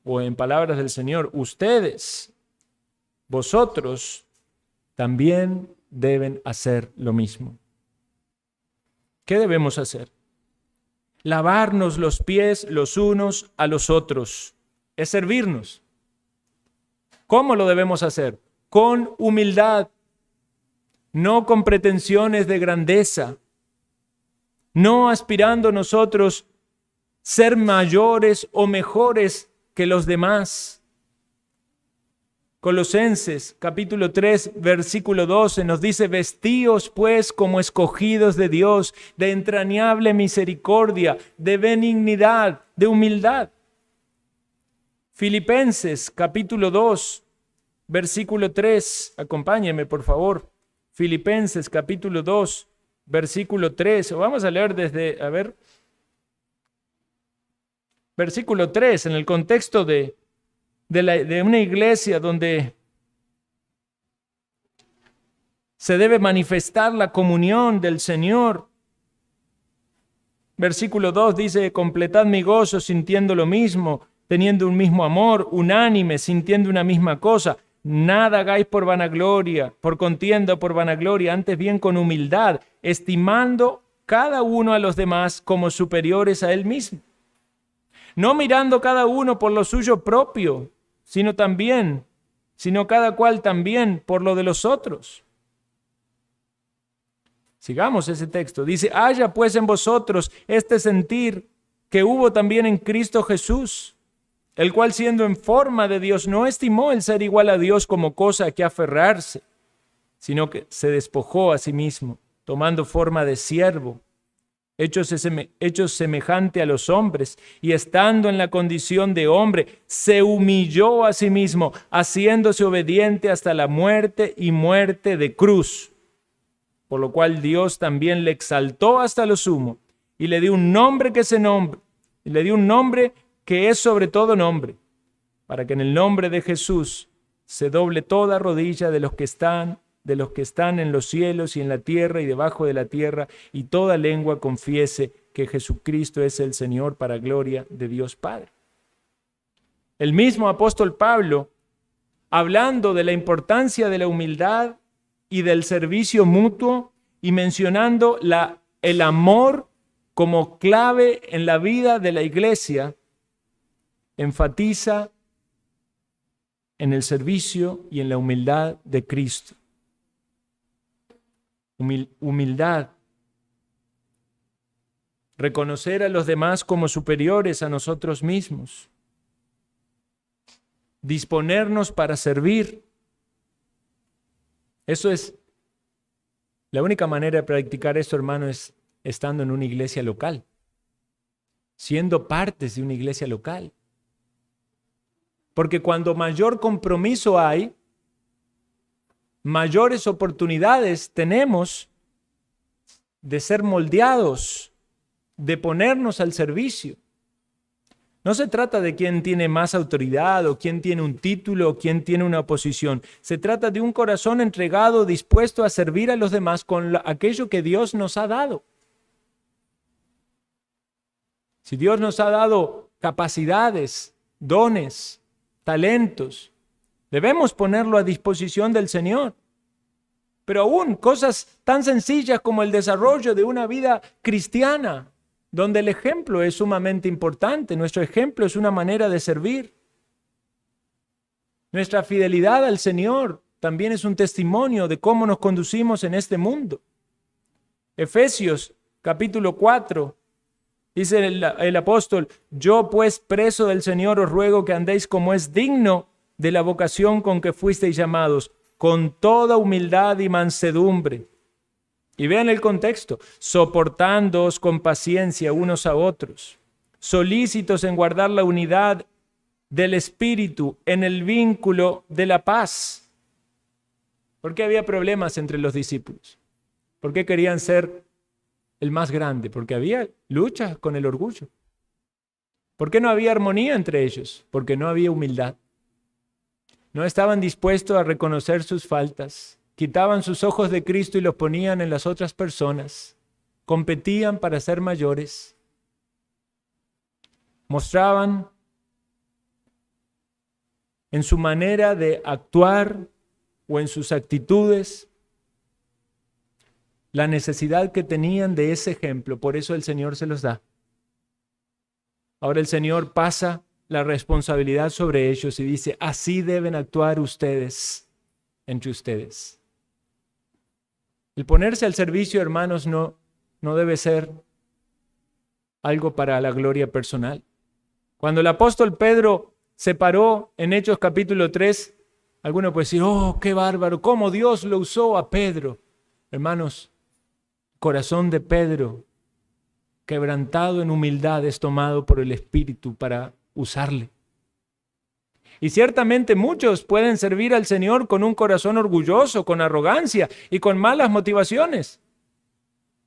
o en palabras del Señor, ustedes, vosotros, también deben hacer lo mismo. ¿Qué debemos hacer? Lavarnos los pies los unos a los otros. Es servirnos. ¿Cómo lo debemos hacer? Con humildad. No con pretensiones de grandeza, no aspirando nosotros ser mayores o mejores que los demás. Colosenses capítulo 3, versículo 12 nos dice: vestíos pues como escogidos de Dios, de entrañable misericordia, de benignidad, de humildad. Filipenses capítulo 2, versículo 3, acompáñeme por favor. Filipenses capítulo 2, versículo 3. Vamos a leer desde, versículo 3, en el contexto de una iglesia donde se debe manifestar la comunión del Señor. Versículo 2 dice: completad mi gozo sintiendo lo mismo, teniendo un mismo amor, unánime, sintiendo una misma cosa. Nada hagáis por vanagloria, por contienda o por vanagloria, antes bien con humildad, estimando cada uno a los demás como superiores a él mismo. No mirando cada uno por lo suyo propio, sino cada cual también por lo de los otros. Sigamos ese texto. Dice: haya pues en vosotros este sentir que hubo también en Cristo Jesús, el cual siendo en forma de Dios no estimó el ser igual a Dios como cosa a que aferrarse, sino que se despojó a sí mismo, tomando forma de siervo, hecho semejante a los hombres, y estando en la condición de hombre, se humilló a sí mismo, haciéndose obediente hasta la muerte y muerte de cruz. Por lo cual Dios también le exaltó hasta lo sumo, y le dio un nombre que es sobre todo nombre, para que en el nombre de Jesús se doble toda rodilla de los que están en los cielos y en la tierra y debajo de la tierra, y toda lengua confiese que Jesucristo es el Señor, para gloria de Dios Padre. El mismo apóstol Pablo, hablando de la importancia de la humildad y del servicio mutuo, y mencionando el amor como clave en la vida de la iglesia, enfatiza en el servicio y en la humildad de Cristo. Humildad. Reconocer a los demás como superiores a nosotros mismos. Disponernos para servir. Eso es, la única manera de practicar esto, hermano, es estando en una iglesia local, siendo partes de una iglesia local. Porque cuando mayor compromiso hay, mayores oportunidades tenemos de ser moldeados, de ponernos al servicio. No se trata de quién tiene más autoridad o quién tiene un título o quién tiene una posición. Se trata de un corazón entregado, dispuesto a servir a los demás con aquello que Dios nos ha dado. Si Dios nos ha dado capacidades, dones, talentos, debemos ponerlo a disposición del Señor. Pero aún cosas tan sencillas como el desarrollo de una vida cristiana, donde el ejemplo es sumamente importante. Nuestro ejemplo es una manera de servir. Nuestra fidelidad al Señor también es un testimonio de cómo nos conducimos en este mundo. Efesios capítulo 4, dice el apóstol: yo pues, preso del Señor, os ruego que andéis como es digno de la vocación con que fuisteis llamados, con toda humildad y mansedumbre. Y vean el contexto: soportándoos con paciencia unos a otros, solícitos en guardar la unidad del Espíritu en el vínculo de la paz. ¿Por qué había problemas entre los discípulos? ¿Por qué querían ser el más grande? Porque había lucha con el orgullo. ¿Por qué no había armonía entre ellos? Porque no había humildad. No estaban dispuestos a reconocer sus faltas. Quitaban sus ojos de Cristo y los ponían en las otras personas. Competían para ser mayores. Mostraban en su manera de actuar o en sus actitudes la necesidad que tenían de ese ejemplo. Por eso el Señor se los da. Ahora el Señor pasa la responsabilidad sobre ellos y dice: así deben actuar ustedes entre ustedes. El ponerse al servicio, hermanos, no debe ser algo para la gloria personal. Cuando el apóstol Pedro se paró en Hechos capítulo 3, alguno puede decir: oh, qué bárbaro, cómo Dios lo usó a Pedro. Hermanos, corazón de Pedro, quebrantado en humildad, es tomado por el Espíritu para usarle. Y ciertamente muchos pueden servir al Señor con un corazón orgulloso, con arrogancia y con malas motivaciones.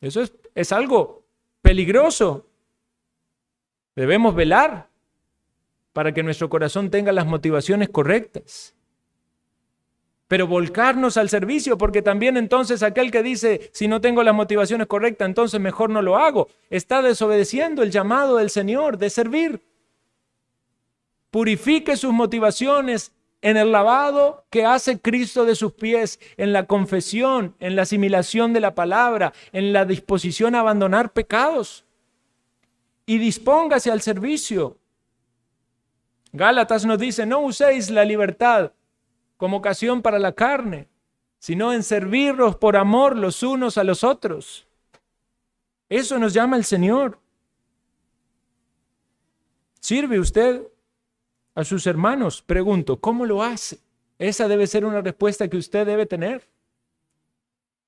Eso es algo peligroso. Debemos velar para que nuestro corazón tenga las motivaciones correctas. Pero volcarnos al servicio, porque también entonces aquel que dice: si no tengo las motivaciones correctas, entonces mejor no lo hago, está desobedeciendo el llamado del Señor de servir. Purifique sus motivaciones en el lavado que hace Cristo de sus pies, en la confesión, en la asimilación de la palabra, en la disposición a abandonar pecados. Y dispóngase al servicio. Gálatas nos dice: no uséis la libertad como ocasión para la carne, sino en servirlos por amor los unos a los otros. Eso nos llama el Señor. ¿Sirve usted a sus hermanos? Pregunto, ¿cómo lo hace? Esa debe ser una respuesta que usted debe tener.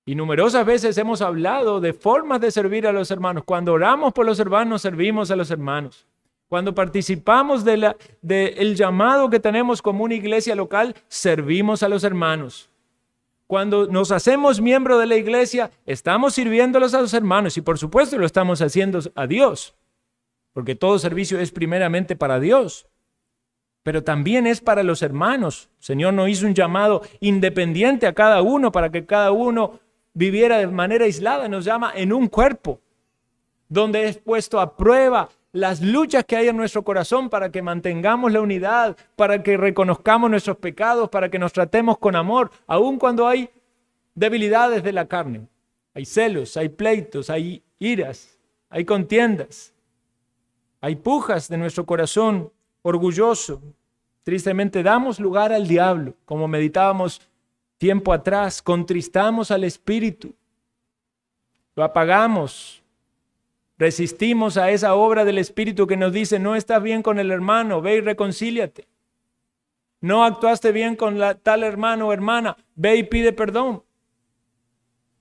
Y numerosas veces hemos hablado de formas de servir a los hermanos. Cuando oramos por los hermanos, servimos a los hermanos. Cuando participamos del llamado que tenemos como una iglesia local, servimos a los hermanos. Cuando nos hacemos miembro de la iglesia, estamos sirviéndolos a los hermanos y por supuesto lo estamos haciendo a Dios, porque todo servicio es primeramente para Dios, pero también es para los hermanos. El Señor no hizo un llamado independiente a cada uno para que cada uno viviera de manera aislada. Nos llama en un cuerpo, donde es puesto a prueba las luchas que hay en nuestro corazón para que mantengamos la unidad, para que reconozcamos nuestros pecados, para que nos tratemos con amor, aun cuando hay debilidades de la carne. Hay celos, hay pleitos, hay iras, hay contiendas, hay pujas de nuestro corazón orgulloso. Tristemente damos lugar al diablo, como meditábamos tiempo atrás, contristamos al Espíritu, lo apagamos. Resistimos a esa obra del Espíritu que nos dice: no estás bien con el hermano, ve y reconcíliate. No actuaste bien con tal hermano o hermana, ve y pide perdón.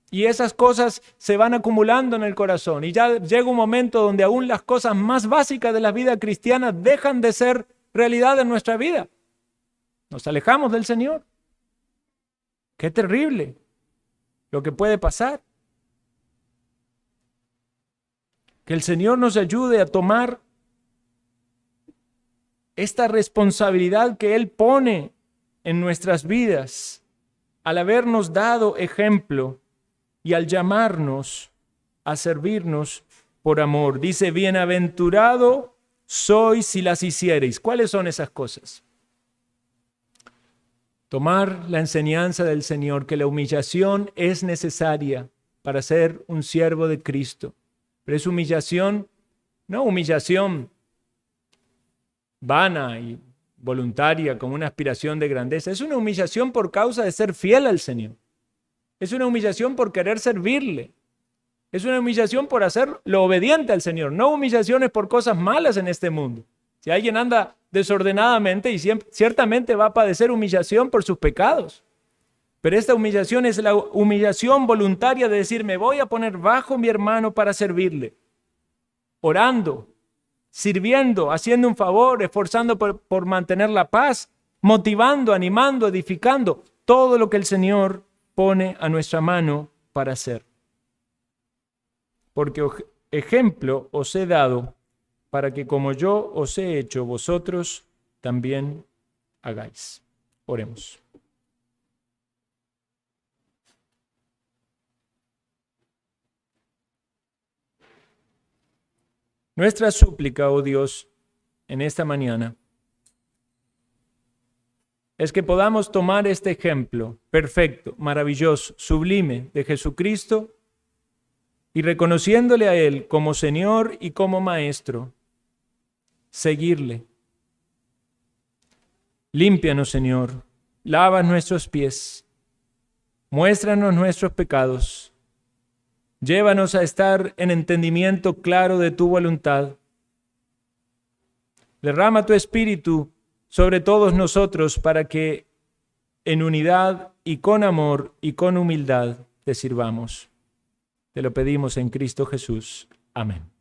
Y esas cosas se van acumulando en el corazón. Y ya llega un momento donde aún las cosas más básicas de la vida cristiana dejan de ser realidad en nuestra vida. Nos alejamos del Señor. Qué terrible lo que puede pasar. Que el Señor nos ayude a tomar esta responsabilidad que Él pone en nuestras vidas al habernos dado ejemplo y al llamarnos a servirnos por amor. Dice, bienaventurado sois si las hiciereis. ¿Cuáles son esas cosas? Tomar la enseñanza del Señor, que la humillación es necesaria para ser un siervo de Cristo. Pero es humillación, no humillación vana y voluntaria como una aspiración de grandeza. Es una humillación por causa de ser fiel al Señor. Es una humillación por querer servirle. Es una humillación por hacer lo obediente al Señor. No humillaciones por cosas malas en este mundo. Si alguien anda desordenadamente, y ciertamente va a padecer humillación por sus pecados. Pero esta humillación es la humillación voluntaria de decir, me voy a poner bajo mi hermano para servirle. Orando, sirviendo, haciendo un favor, esforzando por mantener la paz, motivando, animando, edificando. Todo lo que el Señor pone a nuestra mano para hacer. Porque ejemplo os he dado para que como yo os he hecho, vosotros también hagáis. Oremos. Nuestra súplica, oh Dios, en esta mañana, es que podamos tomar este ejemplo perfecto, maravilloso, sublime de Jesucristo y reconociéndole a Él como Señor y como Maestro, seguirle. Límpianos, Señor, lava nuestros pies, muéstranos nuestros pecados, llévanos a estar en entendimiento claro de tu voluntad. Derrama tu Espíritu sobre todos nosotros para que en unidad y con amor y con humildad te sirvamos. Te lo pedimos en Cristo Jesús. Amén.